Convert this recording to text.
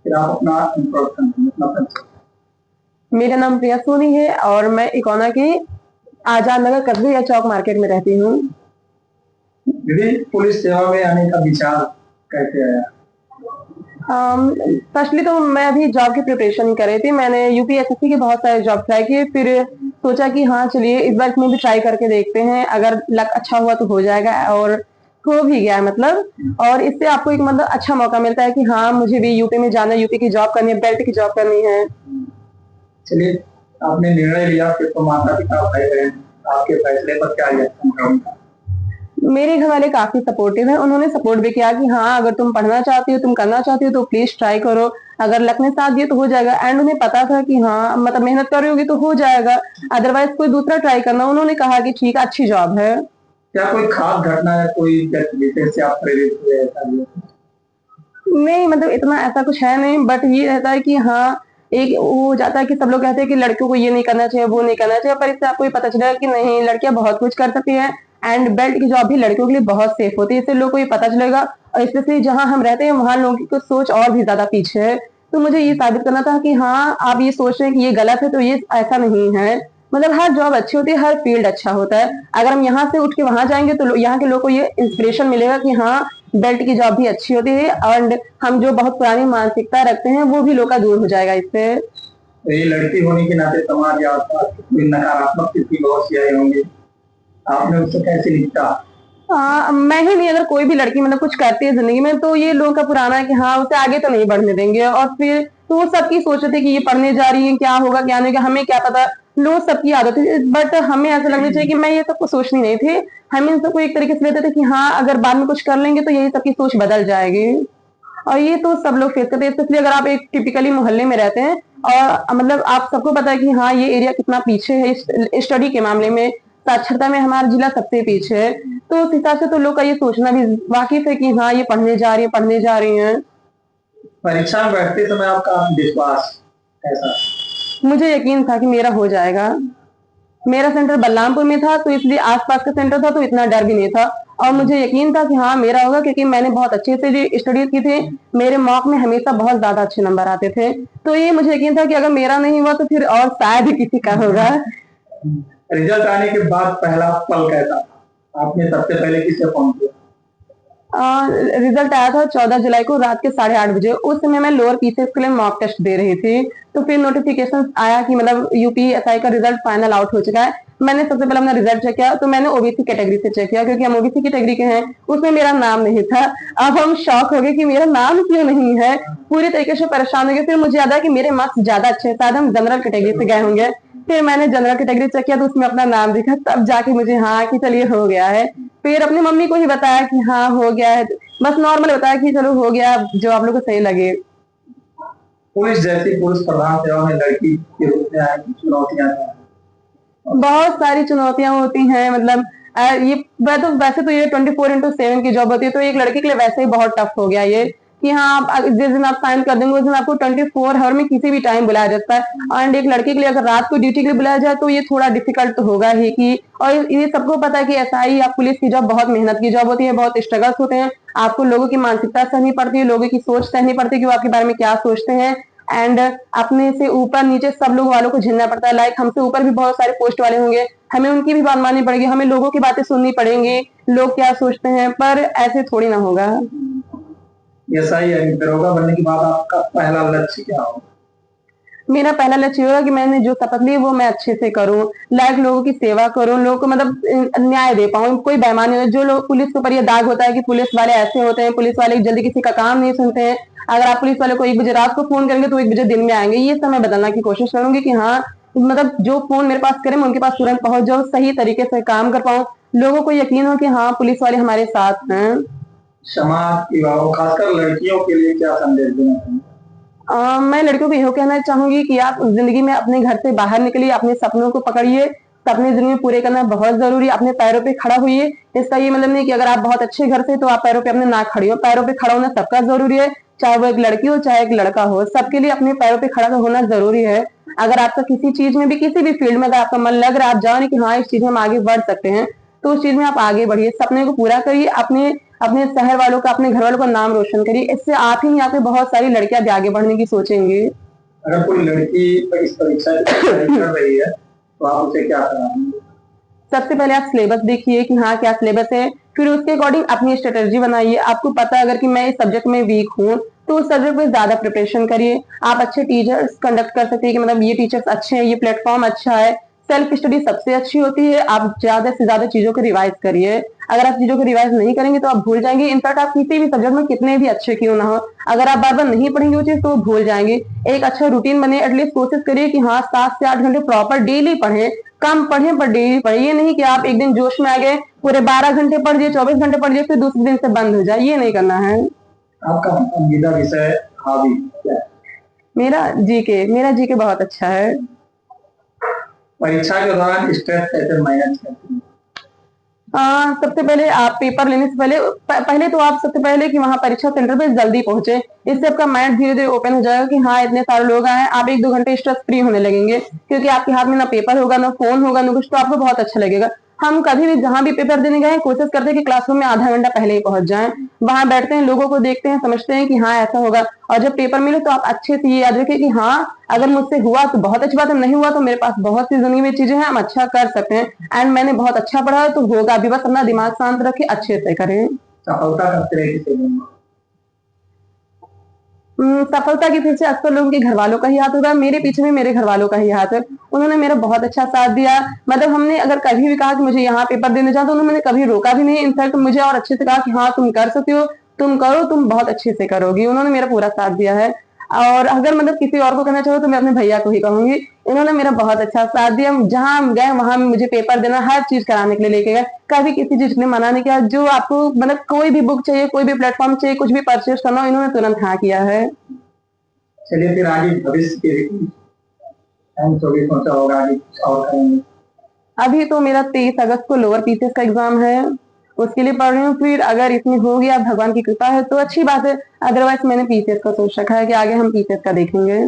फिर आप अपना इंट्रोडक्शन अपना परिचय। मेरा नाम प्रिया सोनी है और मैं इकोना के आजाद नगर कस्बे चौक मार्केट में रहती हूँ। दीदी, पुलिस सेवा में आने का विचार कैसे आया? फर्स्टली तो मैं अभी जॉब की प्रिपरेशन कर रही थी। मैंने यूपीएसएससी के बहुत सारे जॉब ट्राई किए, फिर सोचा कि हाँ चलिए इस बार इसमें भी ट्राई करके देखते हैं, अगर लक अच्छा हुआ तो हो जाएगा, और हो भी गया मतलब। और इससे आपको एक मतलब अच्छा मौका मिलता है कि हाँ मुझे भी यूपी में जाना है, यूपी की जॉब करनी है, बेल्ट की जॉब करनी है। चलिए, आपने निर्णय लिया, फिर तो माता पिता भाई बहन आपके फैसले पर क्या रिएक्शन था उनका? मेरे घर वाले काफी सपोर्टिव हैं। उन्होंने सपोर्ट भी किया कि हाँ अगर तुम पढ़ना चाहती हो, तुम करना चाहती हो तो प्लीज ट्राई करो, अगर लक ने साथ दिया तो हो जाएगा। एंड उन्हें पता था कि हाँ मतलब मेहनत कर रही होगी तो हो जाएगा, अदरवाइज कोई दूसरा ट्राई करना। उन्होंने कहा कि ठीक है, अच्छी जॉब है। क्या कोई खास घटना या कोई विशेष से आप प्रेरित हुए ऐसा भी? नहीं मतलब इतना ऐसा कुछ है नहीं, बट ये रहता है कि हाँ एक वो हो जाता है कि सब लोग कहते हैं कि लड़कियों को ये नहीं करना चाहिए, वो नहीं करना चाहिए, पर इससे आपको ये पता चलेगा कि नहीं, लड़कियां बहुत कुछ कर सकती हैं। एंड बेल्ट की जॉब भी लड़कियों के लिए बहुत सेफ होती है, इससे लोगों को ये पता चलेगा। और स्पेशली जहां हम रहते हैं वहां लोगों की सोच और भी ज्यादा पीछे है। तो मुझे ये साबित करना था कि हाँ आप ये सोच रहे हैं कि ये गलत है, तो ये ऐसा नहीं है। मतलब हर जॉब अच्छी होती है, हर फील्ड अच्छा होता है। अगर हम यहाँ से उठ के वहां जाएंगे तो यहाँ के लोगों को ये इंस्पिरेशन मिलेगा कि हाँ बेल्ट की जॉब भी अच्छी होती है, और हम जो बहुत पुरानी मानसिकता रखते हैं वो भी लोग का दूर हो जाएगा इससे। तो ये लड़की होने के नाते समाज या आसपास की कोई नकारात्मक स्थिति बहुत सी आई होंगी, आपने उससे कैसे निपटा? मैं ही नहीं, अगर कोई भी लड़की मतलब कुछ करती है जिंदगी में तो ये लोगों का पुराना है कि हाँ उसे आगे तो नहीं बढ़ने देंगे, और फिर तो वो सबकी सोच थे कि ये पढ़ने जा रही है, क्या होगा क्या नहीं होगा, हमें क्या पता। लोग सबकी आदत है, बट हमें ऐसा लगना चाहिए कि मैं ये सब कुछ सोचनी नहीं थी। हम इन सबको एक तरीके से लेते थे कि हाँ अगर बाद में कुछ कर लेंगे तो यही सबकी सोच बदल जाएगी। और ये तो सब लोग फेस करते हैं, स्पेशली अगर आप एक टिपिकली मोहल्ले में रहते हैं और मतलब आप सबको पता है कि हाँ ये एरिया कितना पीछे है स्टडी के मामले में, साक्षरता में हमारा जिला सबसे पीछे है। तो उस हिसाब से तो लोग का ये सोचना भी वाकिफ है कि हाँ ये पढ़ने जा रही है, पढ़ने जा रही हैं। परीक्षा में बैठते समय आपका आत्मविश्वास कैसा? मुझे यकीन था कि मेरा हो जाएगा। मेरा सेंटर बलरामपुर में था, तो इसलिए आसपास का सेंटर था तो इतना डर भी नहीं था। और मुझे यकीन था कि हाँ मेरा होगा, क्योंकि मैंने बहुत अच्छे से स्टडीज की थी। मेरे मॉक में हमेशा बहुत ज्यादा अच्छे नंबर आते थे। तो ये मुझे यकीन था कि अगर मेरा नहीं हुआ तो फिर और शायद ही किसी का होगा। रिजल्ट आने के बाद पहला पल कैसा था? आपने सबसे पहले किसे फोन किया? रिजल्ट आया था 14 जुलाई को रात के 8:30 बजे। उस समय मैं लोअर पीसीएस के लिए मॉक टेस्ट दे रही थी। तो फिर नोटिफिकेशन आया कि मतलब यूपीएसआई का रिजल्ट फाइनल आउट हो चुका है। मैंने सबसे पहले अपना रिजल्ट चेक किया, तो मैंने ओबीसी कैटेगरी से चेक किया, क्योंकि हम ओबीसी कैटेगरी के हैं। उसमें मेरा नाम नहीं था। अब हम शॉक हो गए कि मेरा नाम क्यों नहीं है, पूरी तरीके से परेशान हो गए। फिर मुझे याद आया कि मेरे मार्क्स ज्यादा अच्छे हैं, शायद हम जनरल कैटेगरी से गए होंगे। फिर मैंने जनरल कैटेगरी चेक किया तो उसमें अपना नाम दिखा, तब जाके मुझे हाँ कि चलिए हो गया है। फिर अपनी मम्मी को ही बताया कि हाँ हो गया है, बस नॉर्मल बताया कि चलो हो गया, जो आप लोग को सही लगे। पुलिस जैसी पुरुष प्रधान सेवा में लड़की के रूप में आए चुनौतियां क्या हैं? बहुत सारी चुनौतियां होती हैं, मतलब ये वैसे तो ये 24/7 की जॉब होती है, तो एक लड़की के लिए वैसे ही बहुत टफ हो गया ये कि हाँ आप जिस दिन आप साइन कर देंगे उस दिन आपको 24 आवर में किसी भी टाइम बुलाया जाता है। एंड एक लड़की के लिए अगर रात को ड्यूटी के लिए बुलाया जाए तो ये थोड़ा डिफिकल्ट तो होगा ही कि। और ये सबको पता है कि एसआई या पुलिस की जॉब बहुत मेहनत की जॉब होती है, बहुत स्ट्रगल्स होते हैं। आपको लोगों की मानसिकता सहनी पड़ती है, लोगों की सोच सहनी पड़ती है कि वो आपके बारे में क्या सोचते हैं। एंड अपने से ऊपर नीचे सब लोग वालों को झेलना पड़ता है। लाइक हमसे ऊपर भी बहुत सारे पोस्ट वाले होंगे, हमें उनकी भी बात माननी पड़ेगी, हमें लोगों की बातें सुननी पड़ेंगी, लोग क्या सोचते हैं, पर ऐसे थोड़ी ना होगा। ऐसा ही है, दरोगा बनने के बाद आपका पहला लक्ष्य क्या होगा? मेरा पहला लक्ष्य होगा कि मैंने जो शपथ ली वो मैं अच्छे से करूं, लाइक लोगों की सेवा करूं, लोगों को मतलब न्याय दे पाऊं, कोई बेईमानी हो। जो लोग पुलिस के ऊपर ये दाग होता है कि पुलिस वाले ऐसे होते हैं, पुलिस वाले जल्दी किसी का काम नहीं सुनते हैं, अगर आप पुलिस वाले को 1 बजे रात को फोन करेंगे तो 1 बजे दिन में आएंगे, ये सब मैं बदलने की कोशिश करूंगी कि हाँ मतलब जो फोन मेरे पास करें मैं उनके पास तुरंत पहुंच जाऊं, सही तरीके से काम कर पाऊं, लोगों को यकीन हो कि हाँ पुलिस वाले हमारे साथ हैं। समाज युवाओं खासकर लड़कियों के लिए क्या संदेश देना चाहिए? मैं लड़कियों को यही कहना चाहूंगी कि आप जिंदगी में अपने घर से बाहर निकलिए, अपने सपनों को पकड़िए, सपने जिंदगी में पूरे करना बहुत जरूरी है, अपने पैरों पे खड़ा होइए। इसका ये मतलब नहीं कि अगर आप बहुत अच्छे घर से तो आप पैरों पे अपने ना खड़ी हो, पैरों पे खड़ा होना सबका जरूरी है, चाहे वो एक लड़की हो चाहे एक लड़का हो, सबके लिए अपने पैरों पे खड़ा होना जरूरी है। अगर आपका किसी चीज में भी किसी भी फील्ड में अगर आपका मन लग रहा है, आप जाओ नहीं कि हाँ इस चीज में हम आगे बढ़ सकते हैं, तो उस चीज में आप आगे बढ़िए, सपने को पूरा करिए, अपने अपने शहर वालों का, अपने घर वालों का नाम रोशन करिए। इससे आप ही यहाँ पे बहुत सारी लड़कियां भी आगे बढ़ने की सोचेंगी। अगर कोई लड़की इस परीक्षा की तैयारी कर रही है तो आप उसे क्या कराएंगे? सबसे पहले आप सिलेबस देखिए कि हाँ क्या सिलेबस है, फिर उसके अकॉर्डिंग अपनी स्ट्रेटेजी बनाइए। आपको पता है अगर कि मैं इस सब्जेक्ट में वीक हूँ तो उस सब्जेक्ट में ज्यादा प्रिपरेशन करिए। आप अच्छे टीचर्स कंडक्ट कर सकते हैं कि मतलब ये टीचर्स अच्छे हैं, ये प्लेटफॉर्म अच्छा है। सेल्फ स्टडी सबसे अच्छी होती है। आप ज्यादा से ज्यादा चीजों को रिवाइज करिए। अगर आप चीजों को रिवाइज नहीं करेंगे तो आप भूल जाएंगे। इनफैक्ट आप किसी भी सब्जेक्ट में कितने भी अच्छे क्यों ना हो, अगर आप बार बार नहीं पढ़ेंगे वो चीज तो वो भूल जाएंगे। एक अच्छा रूटीन बने, एटलीस्ट कोशिश करिए कि हाँ 7 से 8 घंटे प्रॉपर डेली पढ़े। कम पढ़े पर डेली पढ़े। ये नहीं कि आप एक दिन जोश में आ गए, पूरे 12 घंटे पढ़ लिए, 24 घंटे पढ़ लिए, फिर दूसरे दिन से बंद हो जाए, ये नहीं करना है। आपका पसंदीदा विषय हॉबी क्या है? मेरा जीके बहुत अच्छा है। परीक्षा के दौरान स्ट्रेस कैसे मैनेज करते हैं? सबसे पहले आप पेपर लेने से पहले तो आप सबसे पहले कि वहां परीक्षा सेंटर पे जल्दी पहुंचे। इससे आपका माइंड धीरे धीरे ओपन हो जाएगा कि हाँ इतने सारे लोग आए हैं। आप 1-2 घंटे स्ट्रेस फ्री होने लगेंगे, क्योंकि आपके हाथ में ना पेपर होगा, ना फोन होगा, ना कुछ, तो आपको बहुत अच्छा लगेगा। हम कभी भी जहां भी पेपर देने गए कोशिश करते हैं कि क्लासरूम में आधा घंटा पहले ही पहुंच जाएं। वहां बैठते हैं, लोगों को देखते हैं, समझते हैं कि हाँ ऐसा होगा। और जब पेपर मिले तो आप अच्छे से ये याद रखें कि हाँ अगर मुझसे हुआ तो बहुत अच्छी बात है, नहीं हुआ तो मेरे पास बहुत सी जिंदगी में चीजें हैं, हम अच्छा कर सकते हैं। एंड मैंने बहुत अच्छा पढ़ा है तो होगा भी। बस अपना दिमाग शांत रखे, अच्छे से करें। सफलता का श्रेय किसे देंगे? सफलता के पीछे अक्सर लोगों के घर वालों का ही हाथ होगा। मेरे पीछे भी मेरे घर वालों का ही हाथ है। उन्होंने मेरा बहुत अच्छा साथ दिया। मतलब हमने अगर कभी भी कहा कि मुझे यहाँ पेपर देने जाओ तो उन्होंने कभी रोका भी नहीं। इनफैक्ट मुझे और अच्छे से कहा कि हाँ तुम कर सकती हो, तुम करो, तुम बहुत अच्छे से करोगी। उन्होंने मेरा पूरा साथ दिया है। और अगर मतलब किसी और को कहना चाहो तो मैं अपने भैया को ही कहूंगी। इन्होंने मेरा बहुत अच्छा साथ दिया। जहां हम गए वहां मुझे पेपर देना, हर चीज कराने के लिए लेके गए। कभी किसी चीज ने मना नहीं किया। जो आपको मतलब कोई भी बुक चाहिए, कोई भी प्लेटफॉर्म चाहिए, कुछ भी परचेज करना हो, इन्होंने तुरंत हाँ किया है। चलिए फिर आगे भविष्य के हम तो भी सोचा होगा आगे कुछ और करेंगे। अभी तो मेरा 23 अगस्त को लोअर पीसीएस का एग्जाम है, उसके लिए पढ़ रही हूँ। फिर अगर इसमें हो गया, भगवान की कृपा है तो अच्छी बात है। अदरवाइज मैंने पीसीएस का सोच रखा है कि आगे हम पीसीएस का देखेंगे।